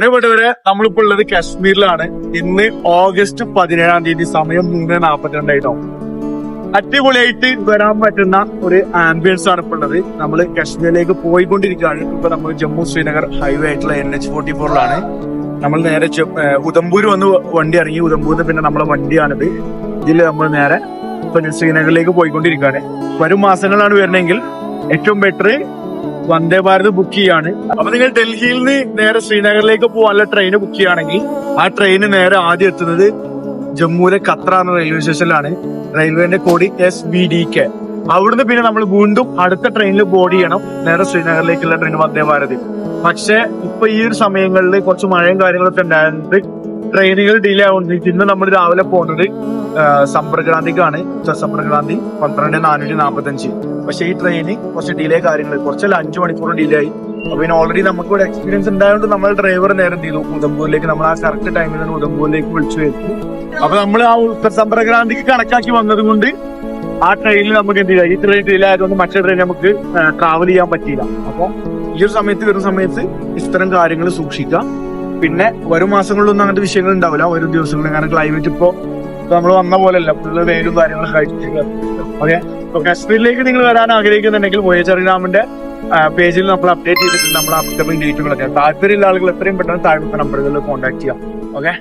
പ്രിയപ്പെട്ടവരെ, നമ്മളിപ്പോ ഉള്ളത് കാശ്മീരിലാണ്. ഇന്ന് ഓഗസ്റ്റ് 17 സമയം 3:42 അടിപൊളിയായിട്ട് വരാൻ പറ്റുന്ന ഒരു ആംബിയൻസ് ആണ് ഇപ്പോൾ ഉള്ളത്. നമ്മൾ കാശ്മീരിലേക്ക് പോയിക്കൊണ്ടിരിക്കുകയാണ്. ഇപ്പൊ നമ്മൾ ജമ്മു ശ്രീനഗർ ഹൈവേ ആയിട്ടുള്ള NH44 നമ്മൾ നേരെ ഉദംപൂർ വന്ന് വണ്ടി ഇറങ്ങി. ഉദംപൂരിന് പിന്നെ നമ്മളെ വണ്ടിയാണിത്. ഇതിൽ നമ്മൾ നേരെ ശ്രീനഗറിലേക്ക് പോയിക്കൊണ്ടിരിക്കുകയാണ്. വരും മാസങ്ങളാണ് വരണമെങ്കിൽ ഏറ്റവും ബെറ്റർ വന്ദേ ഭാരത് ബുക്ക് ചെയ്യാണ്. അപ്പൊ നിങ്ങൾ ഡൽഹിയിൽ നിന്ന് നേരെ ശ്രീനഗറിലേക്ക് പോകാനുള്ള ട്രെയിൻ ബുക്ക് ചെയ്യുകയാണെങ്കിൽ ആ ട്രെയിന് നേരെ ആദ്യം എത്തുന്നത് ജമ്മുവിലെ ഖത്ര എന്ന റെയിൽവേ സ്റ്റേഷനിലാണ്. റെയിൽവേന്റെ കോഡ് SBDK. അവിടുന്ന് പിന്നെ നമ്മൾ വീണ്ടും അടുത്ത ട്രെയിനിൽ ബോർഡ് ചെയ്യണം നേരെ ശ്രീനഗറിലേക്കുള്ള ട്രെയിൻ വന്ദേ ഭാരത്. പക്ഷെ ഇപ്പൊ ഈ ഒരു സമയങ്ങളിൽ കുറച്ച് മഴയും കാര്യങ്ങളൊക്കെ ഉണ്ടായത് ട്രെയിനുകൾ ഡിലേ ആവുന്നുണ്ട്. ഇന്ന് നമ്മൾ രാവിലെ പോകുന്നത് സമ്പർക്രാന്തിക്കാണ്. സമ്പർക്രാന്തി 12:445. പക്ഷെ ഈ ട്രെയിന് കുറച്ച് ഡിലേ കാര്യങ്ങൾ കുറച്ചല്ല 5 മണിക്കൂർ ഡിലേ ആയി. അപ്പൊ പിന്നെ ഓൾറെഡി നമുക്ക് ഇവിടെ എക്സ്പീരിയൻസ് ഉണ്ടായതുകൊണ്ട് നമ്മൾ ഡ്രൈവർ നേരം ചെയ്തു ഉദംപൂരിലേക്ക്. നമ്മൾ ആ കറക്റ്റ് ടൈമിൽ തന്നെ ഉദംപൂരിലേക്ക് വിളിച്ചു വരുന്നു. അപ്പൊ നമ്മൾ ആ സമ്പർക്രാന്തിക്ക് കണക്കാക്കി വന്നത് കൊണ്ട് ആ ട്രെയിനിൽ നമുക്ക് എന്ത് ചെയ്യാം, ഈ ട്രെയിൻ ഡിലേ ആയതുകൊണ്ട് മറ്റേ ട്രെയിൻ നമുക്ക് ട്രാവൽ ചെയ്യാൻ പറ്റിയില്ല. അപ്പൊ ഈ ഒരു സമയത്ത് വരുന്ന സമയത്ത് ഇത്തരം കാര്യങ്ങൾ സൂക്ഷിക്കാം. പിന്നെ വരും മാസങ്ങളിലൊന്നും അങ്ങനത്തെ വിഷയങ്ങൾ ഉണ്ടാവില്ല. വരും ദിവസങ്ങളിൽ കാരണം ക്ലൈമറ്റ് ഇപ്പൊ നമ്മൾ വന്ന പോലെയല്ല, ഫുള്ള് വെയിലും കാര്യങ്ങളൊക്കെ ആയിട്ട്. ഓക്കെ, ഇപ്പൊ കാശ്മീരിലേക്ക് നിങ്ങൾ വരാൻ ആഗ്രഹിക്കുന്നുണ്ടെങ്കിൽ വോയേജ് അറിയാമിന്റെ പേജിൽ നമ്മൾ അപ്ഡേറ്റ് ചെയ്തിട്ടുണ്ട് നമ്മൾ അപ്കമിംഗ് ഡേറ്റുകളൊക്കെ. താല്പര്യമുള്ള ആളുകൾ എത്രയും പെട്ടെന്ന് താഴെ നമ്പറുകളിൽ കോൺടാക്ട് ചെയ്യാം. ഓക്കെ.